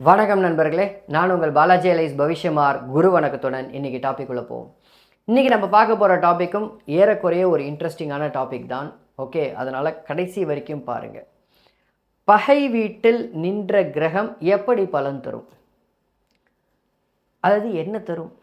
வணக்கம் நண்பர்களே, நான் உங்கள் பாலாஜி அலைஸ் பவிஷ்யமார் குரு வணக்கத்துடன் இன்றைக்கி டாபிக்குள்ளே போவோம். இன்றைக்கி நம்ம பார்க்க போகிற டாப்பிக்கும் ஏறக்குறைய ஒரு இன்ட்ரெஸ்டிங்கான டாபிக் தான். ஓகே, அதனால் கடைசி வரைக்கும் பாருங்கள். பகை வீட்டில் நின்ற கிரகம் எப்படி பலன் தரும்? அதாவது என்ன தரும்?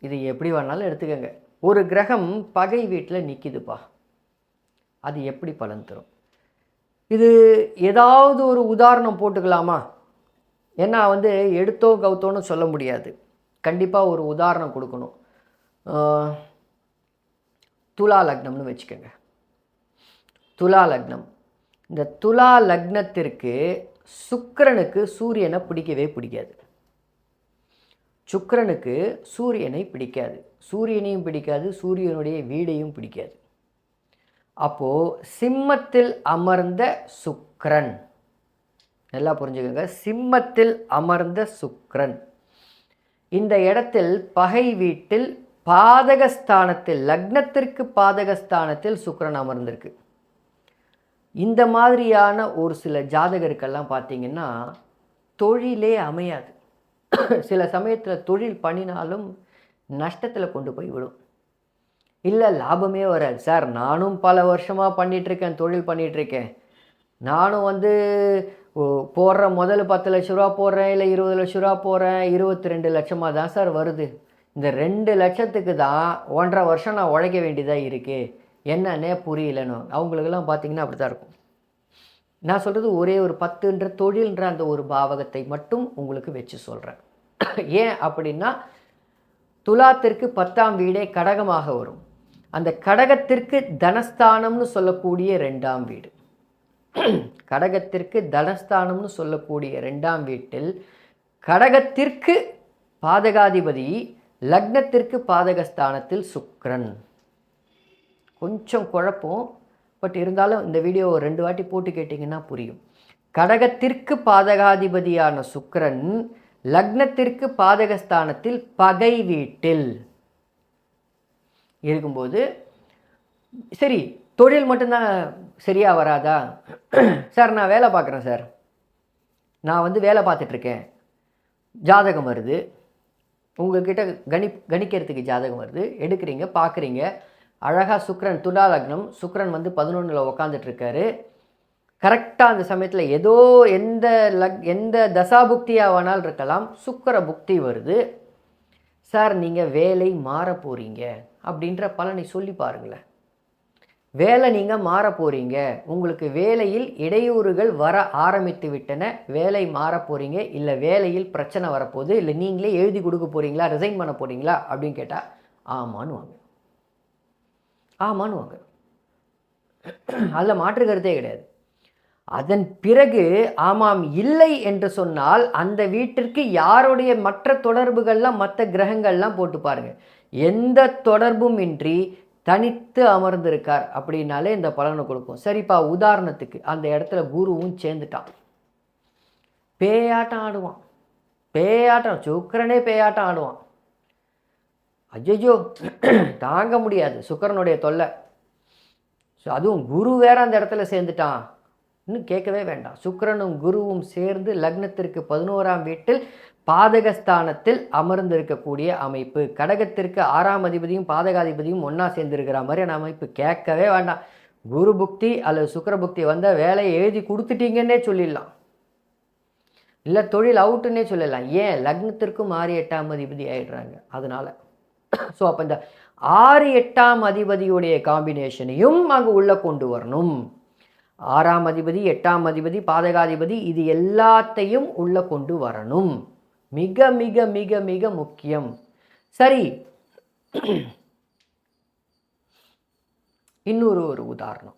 இது எப்படி வேணாலும் எடுத்துக்கோங்க. ஒரு கிரகம் பகை வீட்டில் நிற்கிதுப்பா, அது எப்படி பலன் தரும்? இது ஏதாவது ஒரு உதாரணம் போட்டுக்கலாமா? ஏன்னா எடுத்தோ கவுத்தோன்னு சொல்ல முடியாது. கண்டிப்பாக ஒரு உதாரணம் கொடுக்கணும். துலா லக்னம்னு வச்சுக்கோங்க. துலா லக்னம். இந்த துலா லக்னத்திற்கு சுக்கிரனுக்கு சூரியனை பிடிக்கவே பிடிக்காது. சுக்கிரனுக்கு சூரியனை பிடிக்காது, சூரியனையும் பிடிக்காது, சூரியனுடைய வீடையும் பிடிக்காது. அப்போது சிம்மத்தில் அமர்ந்த சுக்கிரன், நல்லா புரிஞ்சுக்கோங்க, சிம்மத்தில் அமர்ந்த சுக்கிரன் இந்த இடத்தில் பகை வீட்டில் பாதகஸ்தானத்தில், லக்னத்திற்கு பாதகஸ்தானத்தில் சுக்கிரன் அமர்ந்திருக்கு. இந்த மாதிரியான ஒரு சில ஜாதகருக்கெல்லாம் பார்த்தீங்கன்னா தொழிலே அமையாது. சில சமயத்தில் தொழில் பண்ணினாலும் நஷ்டத்தில் கொண்டு போய் விடும். இல்லை லாபமே வராது. சார், நானும் பல வருஷமாக பண்ணிகிட்ருக்கேன், தொழில் பண்ணிகிட்ருக்கேன். நானும் போடுற முதல் 10 லட்ச ரூபா போடுறேன், இல்லை 20 லட்ச ரூபா போடுறேன், 22 லட்சமாக தான் சார் வருது. இந்த 2 லட்சத்துக்கு தான் 1.5 வருஷம் நான் உழைக்க வேண்டியதாக இருக்குது, என்னன்னே புரியலன்னு அவங்களுக்கெல்லாம் பார்த்திங்கன்னா அப்படி தான் இருக்கும். நான் சொல்கிறது ஒரே ஒரு 10ன்ற தொழில்ன்ற அந்த ஒரு பாவகத்தை மட்டும் உங்களுக்கு வச்சு சொல்கிறேன். ஏன் அப்படின்னா, துலாத்திற்கு 10ஆம் வீடே கடகமாக வரும். அந்த கடகத்திற்கு தனஸ்தானம்னு சொல்லக்கூடிய 2ஆம் வீடு, கடகத்திற்கு தனஸ்தானம்னு சொல்லக்கூடிய 2ஆம் வீட்டில் கடகத்திற்கு பாதகாதிபதி, லக்னத்திற்கு பாதகஸ்தானத்தில் சுக்கிரன். கொஞ்சம் குழப்பம், பட் இருந்தாலும் இந்த வீடியோ 2 வாட்டி போட்டு கேட்டிங்கன்னா புரியும். கடகத்திற்கு பாதகாதிபதியான சுக்கிரன் லக்னத்திற்கு பாதகஸ்தானத்தில் பகை வீட்டில் இருக்கும்போது, சரி தொழில் மட்டும்தான் சரியாக வராதா? சார், நான் வேலை பார்க்குறேன் சார், நான் வேலை பார்த்துட்ருக்கேன், ஜாதகம் வருது, உங்கள்கிட்ட கணிக்கிறதுக்கு ஜாதகம் வருது, எடுக்கிறீங்க, பார்க்குறீங்க, அழகாக சுக்கிரன், துலா லக்னம், சுக்கிரன் 11ல் உக்காந்துட்ருக்காரு. கரெக்டாக அந்த சமயத்தில் ஏதோ எந்த தசாபுக்தியாக வேணாலும் இருக்கலாம், சுக்கிர புக்தி வருது. சார், நீங்கள் வேலை மாற போகிறீங்க அப்படின்ற பலனை சொல்லி பாருங்களேன். வேலை நீங்கள் மாற போகிறீங்க, உங்களுக்கு வேலையில் இடையூறுகள் வர ஆரம்பித்து விட்டன, வேலை மாற போகிறீங்க, இல்லை வேலையில் பிரச்சனை வரப்போகுது, இல்லை நீங்களே எழுதி கொடுக்க போகிறீங்களா, ரிசைன் பண்ண போகிறீங்களா அப்படின்னு கேட்டால் ஆமான்னு வாங்க, ஆமான்னு வாங்க. அதில் மாற்று கருத்தே கிடையாது. அதன் பிறகு ஆமாம் இல்லை என்று சொன்னால் அந்த வீட்டிற்கு யாருடைய மற்ற தொடர்புகள்லாம், மற்ற கிரகங்கள்லாம் போட்டு பாருங்கள், எந்த தொடர்பும் இன்றி தனித்து அமர்ந்திருக்கார் அப்படின்னாலே இந்த பலனை கொடுக்கும். சரிப்பா, உதாரணத்துக்கு அந்த இடத்துல குருவும் சேர்ந்துட்டான், பேயாட்டம் ஆடுவான், பேயாட்டம், சுக்கிரனே பேயாட்டம் ஆடுவான். ஐயோ தாங்க முடியாது சுக்கிரனுடைய தொல்லை. ஸோ அதுவும் குரு வேற அந்த இடத்துல சேர்ந்துட்டான், இன்னும் கேட்கவே வேண்டாம். சுக்கிரனும் குருவும் சேர்ந்து லக்னத்திற்கு 11ஆம் வீட்டில் பாதகஸ்தானத்தில் அமர்ந்திருக்கக்கூடிய அமைப்பு. கடகத்திற்கு 6ஆம் அதிபதியும் பாதகாதிபதியும் ஒன்றா சேர்ந்துருக்கிற மாதிரியான அமைப்பு, கேட்கவே வேண்டாம். குரு புக்தி அல்லது சுக்கிர புக்தி வந்தால் வேலையை எழுதி கொடுத்துட்டீங்கன்னே சொல்லிடலாம், இல்லை தொழில் அவுட்டுன்னே சொல்லலாம். ஏன்? லக்னத்திற்கும் 6, 8ஆம் அதிபதி ஆகிடுறாங்க. அதனால் ஸோ அப்போ இந்த 6, 8ஆம் அதிபதியுடைய காம்பினேஷனையும் அங்கே உள்ளே கொண்டு வரணும். 6ஆம் அதிபதி, 8ஆம் அதிபதி, பாதகாதிபதி, இது எல்லாத்தையும் உள்ளே கொண்டு வரணும். மிக மிக மிக மிக முக்கியம். சரி, இன்னொரு உதாரணம்.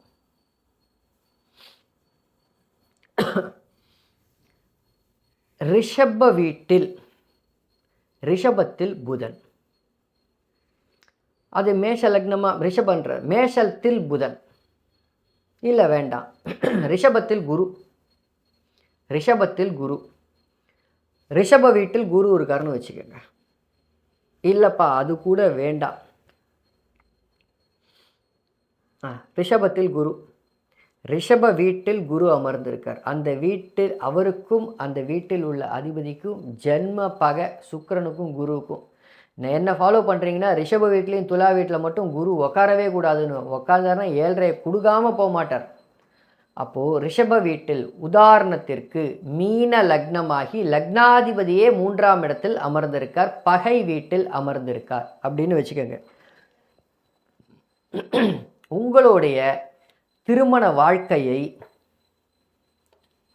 ரிஷப வீட்டில், ரிஷபத்தில் புதன், அது மேஷ லக்னமாக ரிஷபன்ற மேஷத்தில் புதன், இல்லை வேண்டாம், ரிஷபத்தில் குரு, ரிஷபத்தில் குரு, ரிஷப வீட்டில் குரு இருக்காருன்னு வச்சுக்கோங்க. இல்லைப்பா அது கூட வேண்டாம், ரிஷபத்தில் குரு, ரிஷப வீட்டில் குரு அமர்ந்திருக்கார். அந்த வீட்டில் அவருக்கும் அந்த வீட்டில் உள்ள அதிபதிக்கும் ஜென்ம பகை, சுக்கிரனுக்கும் குருவுக்கும். என்ன ஃபாலோ பண்ணுறீங்கன்னா ரிஷப வீட்லேயும் துலா வீட்டில் மட்டும் குரு உட்காரவே கூடாதுன்னு, உட்காந்தாருன்னா 7.5 கொடுக்காமல் போக மாட்டார். அப்போது ரிஷப வீட்டில் உதாரணத்திற்கு மீன லக்னமாகி லக்னாதிபதியே 3ஆம் இடத்தில் அமர்ந்திருக்கார், பகை வீட்டில் அமர்ந்திருக்கார் அப்படின்னு வச்சுக்கோங்க. உங்களுடைய திருமண வாழ்க்கையை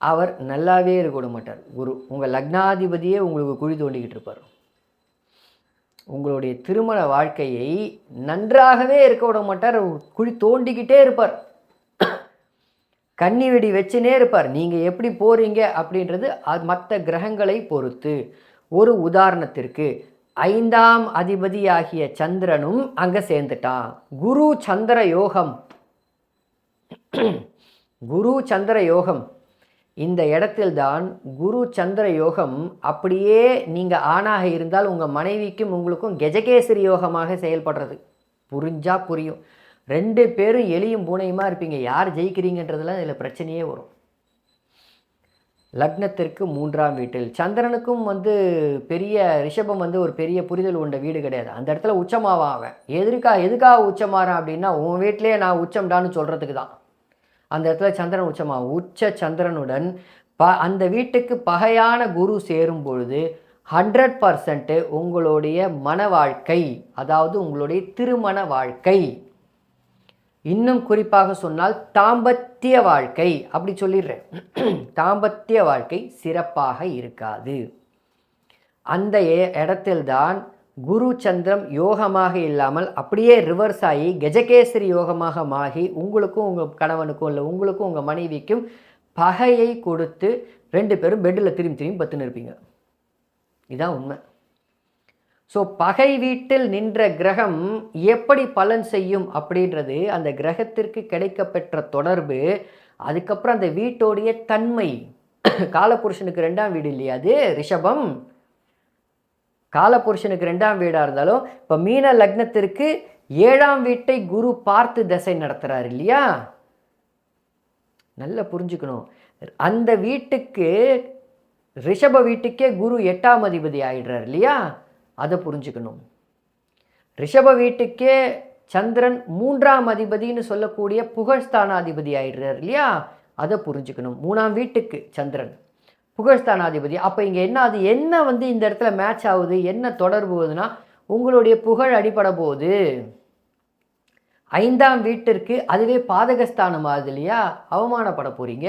அவர் நல்லாவே இருக்க விட மாட்டார். குரு உங்கள் லக்னாதிபதியே உங்களுக்கு குழி தோண்டிக்கிட்டு இருப்பார். உங்களுடைய திருமண வாழ்க்கையை நன்றாகவே இருக்க விட மாட்டார், குழி தோண்டிக்கிட்டே இருப்பார், கன்னி வெடி வச்சுனே இருப்பார். நீங்கள் எப்படி போகிறீங்க அப்படின்றது மற்ற கிரகங்களை பொறுத்து. ஒரு உதாரணத்திற்கு 5ஆம் அதிபதியாகிய சந்திரனும் அங்கே சேர்ந்துட்டான். குரு சந்திர யோகம், குரு சந்திர யோகம். இந்த இடத்தில்தான் குரு சந்திர யோகம் அப்படியே நீங்கள் ஆணாக இருந்தால் உங்கள் மனைவிக்கும் உங்களுக்கும் கெஜகேசரி யோகமாக செயல்படுறது. புரிஞ்சா புரியும். 2 பேரும் எலியும் பூனையுமா இருப்பீங்க. யார் ஜெயிக்கிறீங்கன்றதுலாம் இதில் பிரச்சனையே வரும். லக்னத்திற்கு 3ஆம் வீட்டில் சந்திரனுக்கும் பெரிய ரிஷபம் ஒரு பெரிய புரிதல் கொண்ட வீடு கிடையாது. அந்த இடத்துல உச்சமாவான் அவன். எதுக்காக உச்சமாறான் அப்படின்னா உன் வீட்டிலே நான் உச்சம்டான்னு சொல்கிறதுக்கு தான். அந்த இடத்துல சந்திரன் உச்சமாகும். உச்ச சந்திரனுடன் அந்த வீட்டுக்கு பகையான குரு சேரும் பொழுது 100% உங்களுடைய மன வாழ்க்கை, அதாவது உங்களுடைய திருமண வாழ்க்கை, இன்னும் குறிப்பாக சொன்னால் தாம்பத்திய வாழ்க்கை, அப்படி சொல்லிடுறேன், தாம்பத்திய வாழ்க்கை சிறப்பாக இருக்காது. அந்த இடத்தில்தான் குரு சந்திரம் யோகமாக இல்லாமல் அப்படியே ரிவர்ஸ் ஆகி கஜகேசரி யோகமாக மாறி உங்களுக்கும் உங்கள் கணவனுக்கும் இல்லை உங்களுக்கும் உங்கள் மனைவிக்கும் பகையை கொடுத்து 2 பேரும் பெட்டில் திரும்பி பத்துன்னு இருப்பீங்க. இதுதான் உண்மை. ஸோ பகை வீட்டில் நின்ற கிரகம் எப்படி பலன் செய்யும் அப்படின்றது அந்த கிரகத்திற்கு கிடைக்கப்பெற்ற தொடர்பு, அதுக்கப்புறம் அந்த வீட்டோடைய தன்மை. காலபுருஷனுக்கு 2ஆம் வீடு இல்லையா அது ரிஷபம், காலபுருஷனுக்கு 2ஆம் வீடாக இருந்தாலும் இப்போ மீன லக்னத்திற்கு 7ஆம் வீட்டை குரு பார்த்து தசை நடத்துகிறார் இல்லையா. நல்லா புரிஞ்சுக்கணும். அந்த வீட்டுக்கு ரிஷப வீட்டுக்கே குரு 8ஆம் அதிபதி ஆகிடுறார் இல்லையா, அதை புரிஞ்சுக்கணும். ரிஷப வீட்டுக்கே சந்திரன் 3ஆம் அதிபதினு சொல்லக்கூடிய புகழ்ஸ்தானாதிபதி ஆகிடுறார் இல்லையா, அதை புரிஞ்சுக்கணும். 3ஆம் வீட்டுக்கு சந்திரன் புகழ்ஸ்தானாதிபதி. அப்போ இங்கே என்ன இந்த இடத்துல மேட்ச் ஆகுது, என்ன தொடர்பு போகுதுன்னா உங்களுடைய புகழ் அடிப்பட போகுது. 5ஆம் வீட்டிற்கு அதுவே பாதகஸ்தானம் ஆகுது இல்லையா, அவமானப்பட போகிறீங்க.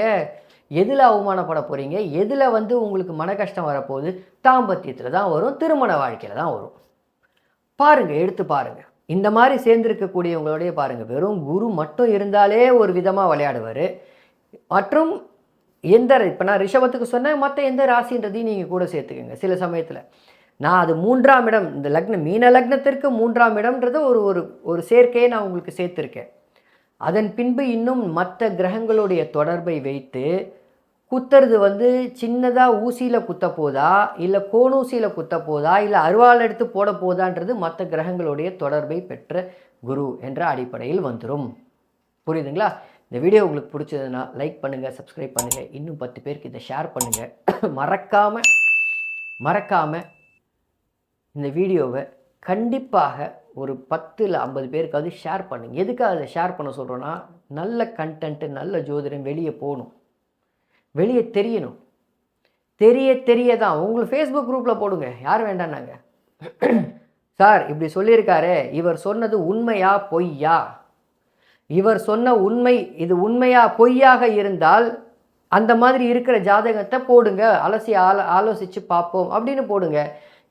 எதில் அவமானப்பட போகிறீங்க, எதில் உங்களுக்கு மன கஷ்டம் வரப்போகுது, தாம்பத்தியத்தில் தான் வரும், திருமண வாழ்க்கையில் தான் வரும். பாருங்கள், எடுத்து பாருங்கள். இந்த மாதிரி சேர்ந்துருக்கக்கூடியவங்களோடைய பாருங்கள். வெறும் குரு மட்டும் இருந்தாலே ஒரு விதமாக விளையாடுவார். மற்றும் இப்போ நான் ரிஷபத்துக்கு சொன்னேன், மற்ற எந்த ராசின்றதையும் நீங்கள் கூட சேர்த்துக்கோங்க. சில சமயத்தில் நான் அது 3ஆம் இடம், இந்த லக்னம் மீன லக்னத்திற்கு 3ஆம் இடம்ன்றது ஒரு சேர்க்கையை நான் உங்களுக்கு சேர்த்துருக்கேன். அதன் பின்பு இன்னும் மற்ற கிரகங்களுடைய தொடர்பை வைத்து குத்துறது சின்னதாக ஊசியில் குத்த போதா, இல்லை கோணூசியில் குத்த போதா, இல்லை அருவாள் எடுத்து போட போதான்றது மற்ற கிரகங்களுடைய தொடர்பை பெற்ற குரு என்ற அடிப்படையில் வந்துடும். புரியுதுங்களா? இந்த வீடியோ உங்களுக்கு பிடிச்சதுன்னா லைக் பண்ணுங்கள், சப்ஸ்கிரைப் பண்ணுங்கள், இன்னும் 10 பேருக்கு இதை ஷேர் பண்ணுங்கள். மறக்காமல் இந்த வீடியோவை கண்டிப்பாக ஒரு 10 இல்லை 50 பேருக்காவது ஷேர் பண்ணுங்கள். எதுக்காக அதை ஷேர் பண்ண சொல்கிறோன்னா, நல்ல கண்டென்ட்டு, நல்ல ஜோதிடம் வெளியே போகணும், வெளியே தெரியணும். தெரிய தான் உங்களுக்கு ஃபேஸ்புக் குரூப்பில் போடுங்க, யார் வேண்டான்னாங்க. சார் இப்படி சொல்லியிருக்காரு, இவர் சொன்னது உண்மையா பொய்யா, இவர் சொன்ன உண்மை இது உண்மையா பொய்யாக இருந்தால் அந்த மாதிரி இருக்கிற ஜாதகத்தை போடுங்க, அலசி ஆலோசித்து பார்ப்போம் அப்படின்னு போடுங்க.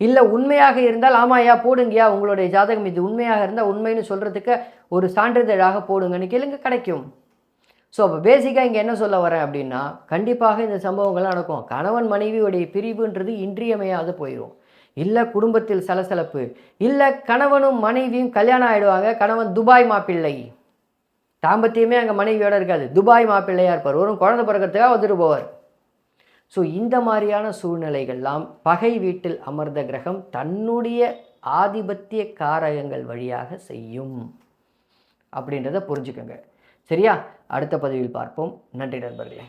இல்லை உண்மையாக இருந்தால் ஆமாயா போடுங்கயா, உங்களுடைய ஜாதகம் இது உண்மையாக இருந்தால் உண்மைன்னு சொல்கிறதுக்கு ஒரு சான்றிதழாக போடுங்கன்னு கேளுங்க, கிடைக்கும். ஸோ அப்போ பேசிக்காக இங்கே என்ன சொல்ல வரேன் அப்படின்னா, கண்டிப்பாக இந்த சம்பவங்கள்லாம் நடக்கும். கணவன் மனைவியுடைய பிரிவுன்றது இன்றியமையாது போயிடும். இல்லை குடும்பத்தில் சலசலப்பு, இல்லை கணவனும் மனைவியும் கல்யாணம் ஆகிடுவாங்க, கணவன் துபாய் மாப்பிள்ளை, தாம்பத்தியமே அங்கே மனைவியோடு இருக்காது, துபாய் மாப்பிள்ளையாக இருப்பார், ஒரு குழந்தை பிறக்கிறதுக்காக வந்துட்டு போவார். ஸோ இந்த மாதிரியான சூழ்நிலைகள்லாம் பகை வீட்டில் அமர்ந்த கிரகம் தன்னுடைய ஆதிபத்திய காரகங்கள் வழியாக செய்யும் அப்படின்றத புரிஞ்சுக்கோங்க. சரியா? அடுத்த பதிவில் பார்ப்போம். நன்றி நண்பர்களே.